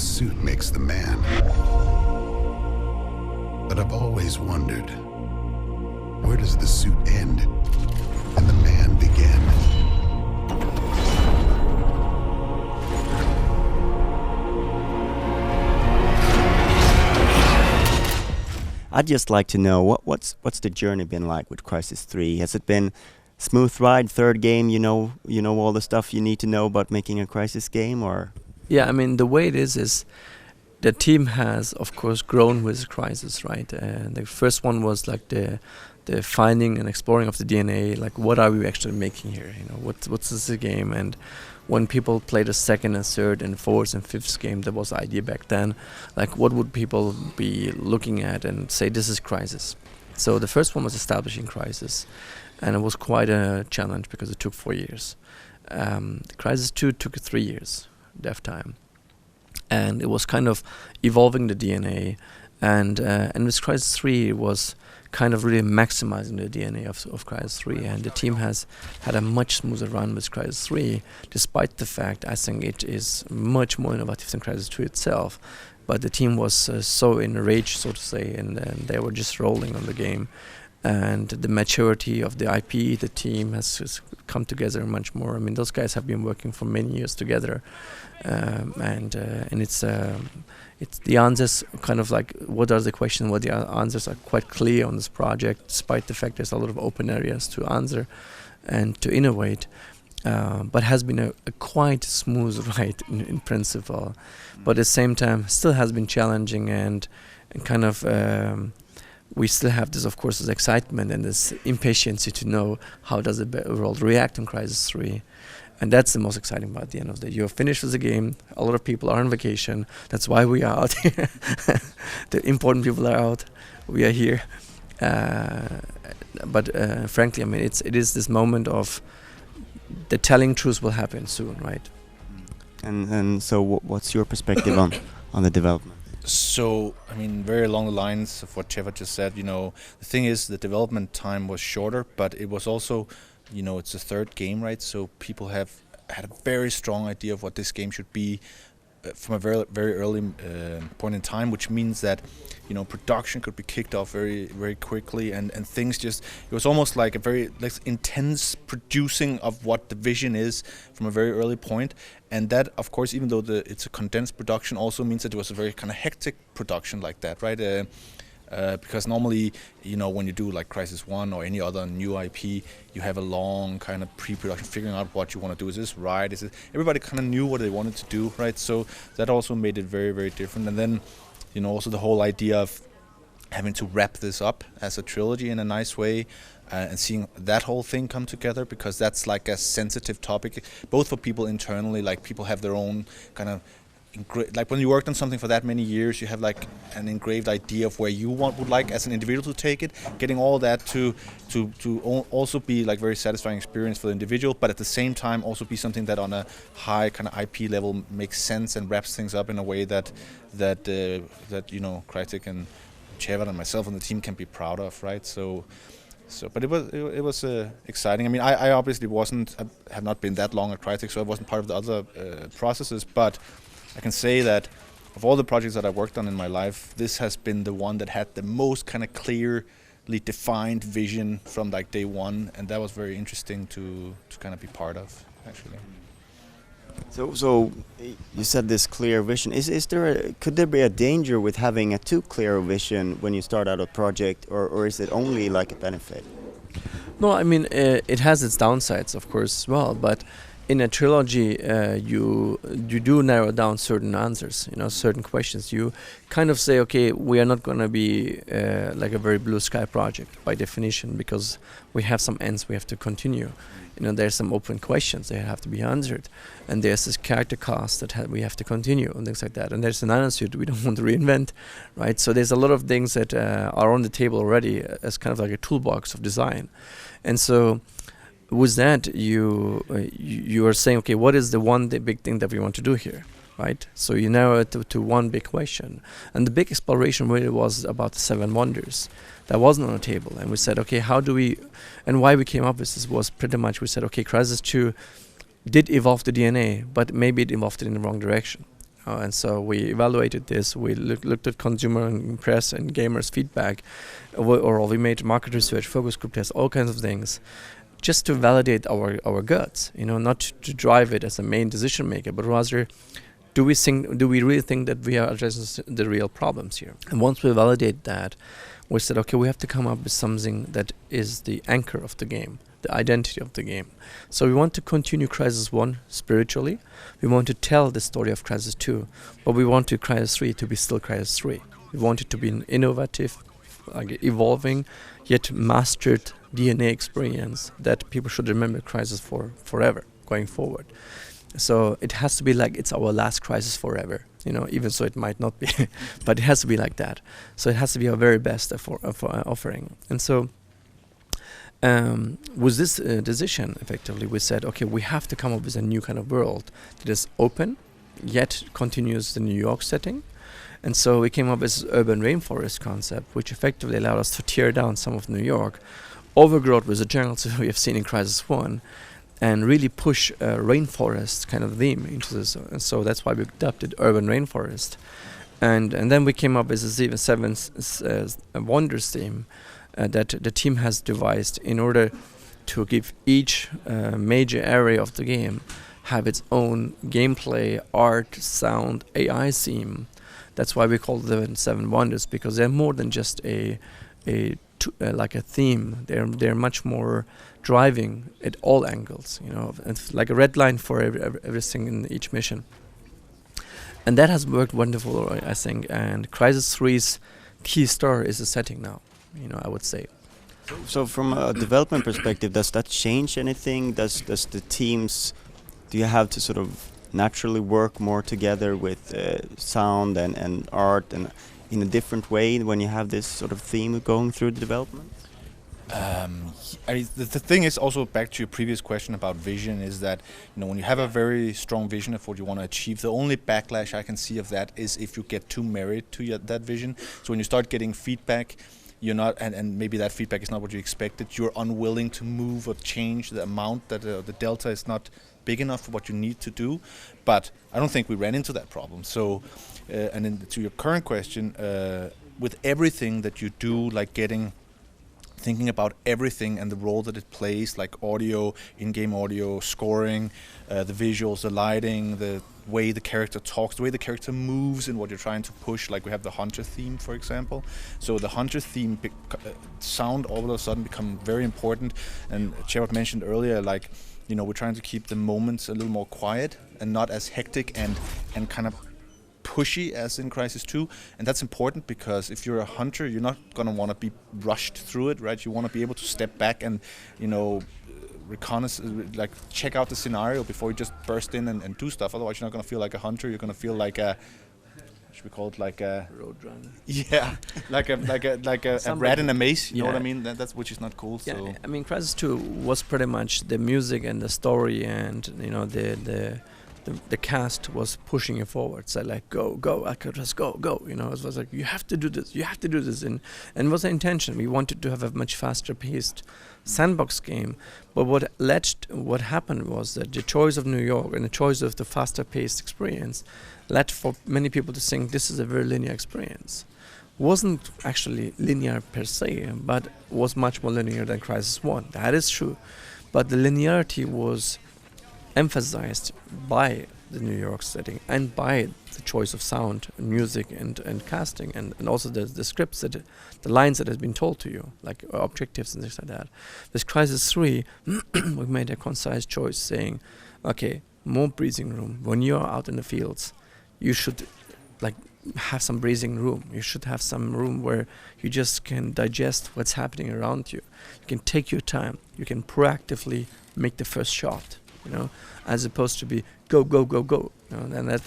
suit makes the man. But I've always wondered, where does the suit end and the man begin? I'd just like to know what's the journey been like with Crysis 3? Has it been smooth ride? Third game, you know all the stuff you need to know about making a Crysis game, or? Yeah, I mean the way it is the team has of course grown with Crysis, right? And the first one was like the finding and exploring of the DNA, like what are we actually making here? You know, what's this a game? And when people played the second and third and fourth and fifth game, that was the idea back then. Like, what would people be looking at and say, this is Crysis? So the first one was establishing Crysis, and it was quite a challenge because it took 4 years. Crysis 2 took 3 years, dev time. And it was kind of evolving the DNA, and with Crysis 3 it was kind of really maximizing the DNA of Crysis 3, and the team has had a much smoother run with Crysis 3, despite the fact I think it is much more innovative than Crysis 2 itself. But the team was so in a rage, so to say, and they were just rolling on the game. And the maturity of the IP, the team has come together much more. I mean, those guys have been working for many years together, and it's the answers kind of like what are the questions, what the answers are quite clear on this project, despite the fact there's a lot of open areas to answer and to innovate. But has been a quite smooth ride in principle, but at the same time still has been challenging and kind of. We still have this, of course, this excitement and this impatience to know how does the world react in Crysis 3. And that's the most exciting part at the end of the day. You're finished with the game, a lot of people are on vacation, that's why we are out here. The important people are out, we are here. But frankly, I mean, it is this moment of the telling truth will happen soon, right? And so what's your perspective on the development? So, I mean, very along the lines of what Cevat just said, you know, the thing is the development time was shorter, but it was also, you know, it's the third game, right? So people have had a very strong idea of what this game should be from a very, very early point in time, which means that, you know, production could be kicked off very, very quickly, and things just, it was almost like a very intense producing of what the vision is from a very early point. And that, of course, even though it's a condensed production, also means that it was a very kind of hectic production like that, right? Because normally, you know, when you do like Crysis 1 or any other new IP, you have a long kind of pre-production, figuring out what you want to do. Is this right? Is it? Everybody kind of knew what they wanted to do, right? So that also made it very, very different. And then, you know, also the whole idea of having to wrap this up as a trilogy in a nice way, and seeing that whole thing come together, because that's like a sensitive topic, both for people internally, like people have their own kind of, like when you worked on something for that many years, you have like an engraved idea of where you would like as an individual to take it, getting all that to also be like very satisfying experience for the individual, but at the same time also be something that on a high kind of IP level makes sense and wraps things up in a way that you know, Crytek and Cevat and myself and the team can be proud of, right? So, but it was exciting. I mean, I obviously have not been that long at Crytek, so I wasn't part of the other processes. But I can say that of all the projects that I worked on in my life, this has been the one that had the most kind of clearly defined vision from like day one, and that was very interesting to kind of be part of, actually. So you said this clear vision. Could there be a danger with having a too clear vision when you start out a project, or is it only like a benefit? No, I mean it has its downsides, of course, as well. But in a trilogy, you do narrow down certain answers, you know, certain questions. You kind of say, okay, we are not going to be like a very blue sky project by definition, because we have some ends we have to continue. You know, there's some open questions that have to be answered, and there's this character cast that we have to continue and things like that. And there's an answer we don't want to reinvent, right? So there's a lot of things that are on the table already as kind of like a toolbox of design, and so. With that, you are saying, okay, what is the big thing that we want to do here, right? So you narrow it to one big question. And the big exploration really was about the 7 wonders. That wasn't on the table. And we said, okay, how do we, and why we came up with this was pretty much, we said, okay, Crysis 2 did evolve the DNA, but maybe it evolved it in the wrong direction. And so we evaluated this. We looked at consumer and press and gamers' feedback, or we made market research, focus group tests, all kinds of things, just to validate our guts. Not to drive it as a main decision maker, but rather, do we really think that we are addressing the real problems here? And once we validate that, we said, okay, we have to come up with something that is the anchor of the game, the identity of the game. So we want to continue Crysis 1 spiritually. We want to tell the story of Crysis 2, but we want Crysis 3 to be still Crysis 3. We want it to be an innovative, evolving, yet mastered DNA experience that people should remember Crysis for forever, going forward. So it has to be like it's our last Crysis forever, even so it might not be, but it has to be like that. So it has to be our very best offering. And so with this decision, effectively, we said, okay, we have to come up with a new kind of world that is open, yet continues the New York setting. And so we came up with this urban rainforest concept, which effectively allowed us to tear down some of New York, overgrow it with the jungles we have seen in Crysis 1, and really push a rainforest kind of theme into this. And so that's why we adopted urban rainforest. And then we came up with the Seven Wonders theme that the team has devised in order to give each major area of the game have its own gameplay, art, sound, AI theme. That's why we call them Seven Wonders, because they're more than just like a theme. They're much more driving at all angles. It's like a red line for everything in each mission. And that has worked wonderful, I think. And Crysis 3's key star is the setting now, I would say. So from a development perspective, does that change anything? Does the teams, do you have to sort of naturally work more together with sound and art and in a different way when you have this sort of theme going through the development? The thing is also, back to your previous question about vision, is that when you have a very strong vision of what you want to achieve, the only backlash I can see of that is if you get too married to that vision. So when you start getting feedback, you're not, and maybe that feedback is not what you expected, you're unwilling to move or change the amount that the delta is not big enough for what you need to do. But I don't think we ran into that problem. So, and then to your current question, with everything that you do, like thinking about everything and the role that it plays, like audio, in-game audio, scoring, the visuals, the lighting, the way the character talks, the way the character moves and what you're trying to push. Like we have the hunter theme, for example. So the hunter theme sound all of a sudden become very important. And Cevat mentioned earlier, like, we're trying to keep the moments a little more quiet and not as hectic and kind of pushy as in Crysis 2, and that's important because if you're a hunter, you're not going to want to be rushed through it, right? You want to be able to step back and, like check out the scenario before you just burst in and do stuff. Otherwise, you're not going to feel like a hunter. You're going to feel like a, should we call it like a roadrunner? Yeah, like a rat in a maze. You know what I mean? That's which is not cool. Yeah, so I mean, Crysis 2 was pretty much the music and the story, and the cast was pushing you forward. So like, go, Akira's go. It was like, you have to do this, and it was the intention. We wanted to have a much faster paced sandbox game, but what happened was that the choice of New York and the choice of the faster paced experience led for many people to think this is a very linear experience. Wasn't actually linear per se, but was much more linear than Crysis 1. That is true, but the linearity was emphasized by the New York setting and by the choice of sound, and music, and casting, and also the scripts, the lines that have been told to you, like objectives and things like that. With Crysis 3, we made a concise choice saying, okay, more breathing room. When you are out in the fields, you should have some breathing room. You should have some room where you just can digest what's happening around you. You can take your time. You can proactively make the first shot. As opposed to be go. And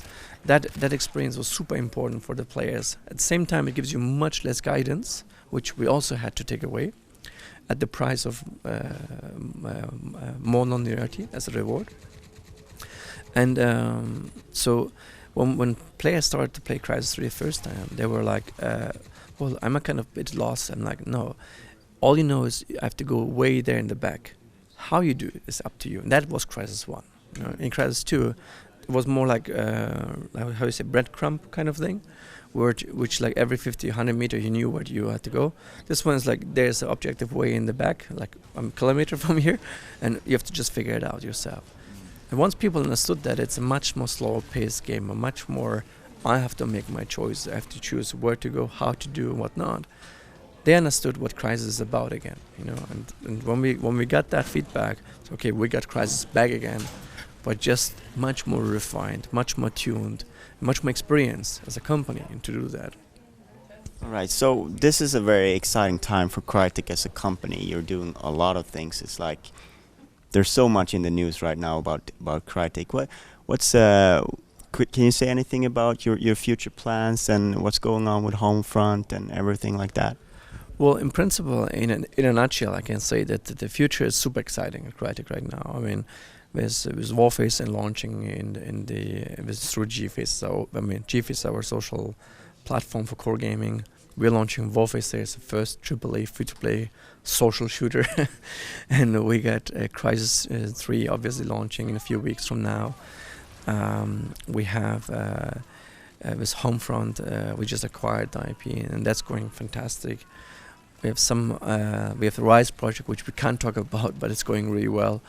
that experience was super important for the players. At the same time, it gives you much less guidance, which we also had to take away, at the price of more non-linearity as a reward. And so when players started to play Crysis 3 the first time, they were like, well, I'm a kind of bit lost. I'm like, no, all you know is I have to go way there in the back. How you do it is up to you. And that was Crysis 1. In Crysis 2, was more like how you say, breadcrumb kind of thing, which like every 50, 100 meter you knew where you had to go. This one's like there's an objective way in the back, like a kilometer from here, and you have to just figure it out yourself. And once people understood that, it's a much more slower paced game, a much more I have to make my choice, I have to choose where to go, how to do, and whatnot. They understood what Crysis is about again, you know. And when we got that feedback, it's okay, we got Crysis back again, but just much more refined, much more tuned, much more experience as a company to do that. All right, so this is a very exciting time for Crytek as a company. You're doing a lot of things. It's like there's so much in the news right now about Crytek. Can you say anything about your future plans and what's going on with Homefront and everything like that? Well, in principle, in a nutshell, I can say that the future is super exciting at Crytek right now. I mean, with Warface and launching through GFace. So I mean, GFace is our social platform for core gaming. We're launching Warface there as the first AAA free-to-play social shooter, and we got Crysis 3 obviously launching in a few weeks from now. We have with Homefront, we just acquired the IP, and that's going fantastic. We have the Rise project, which we can't talk about, but it's going really well.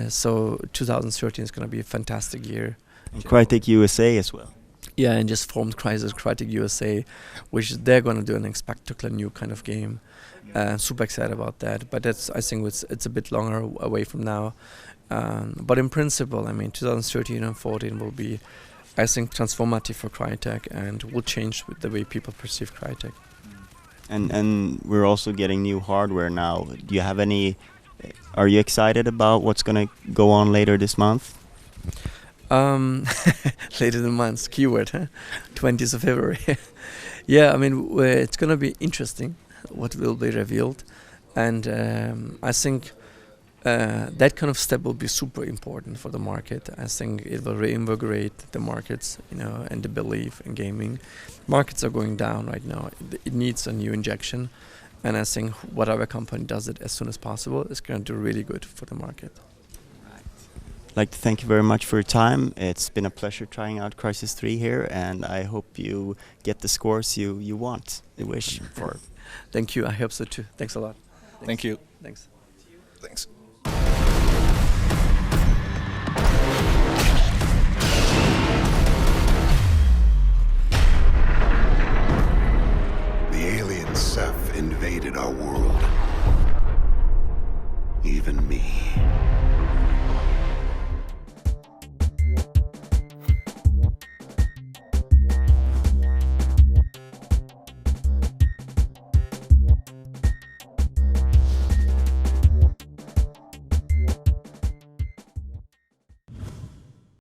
So 2013 is going to be a fantastic year. And Crytek USA as well. Yeah, and just formed Crytek USA, which they're going to do an spectacular new kind of game. Super excited about that, but I think it's a bit longer away from now. But in principle, I mean, 2013 and 14 will be, I think, transformative for Crytek and will change the way people perceive Crytek. And we're also getting new hardware now. Do you have any? Are you excited about what's going to go on later this month? Later the month, keyword, huh? 20th of February. Yeah, I mean, it's going to be interesting what will be revealed. And I think that kind of step will be super important for the market. I think it will reinvigorate the markets, you know, and the belief in gaming. Markets are going down right now. It needs a new injection. And I think whatever company does it as soon as possible is going to do really good for the market. I'd like to thank you very much for your time. It's been a pleasure trying out Crysis 3 here, and I hope you get the scores you want, you wish for. Thank you. I hope so too. Thanks a lot. Thank you. Thanks. Thanks. The alien Cevat invaded our world. Even me.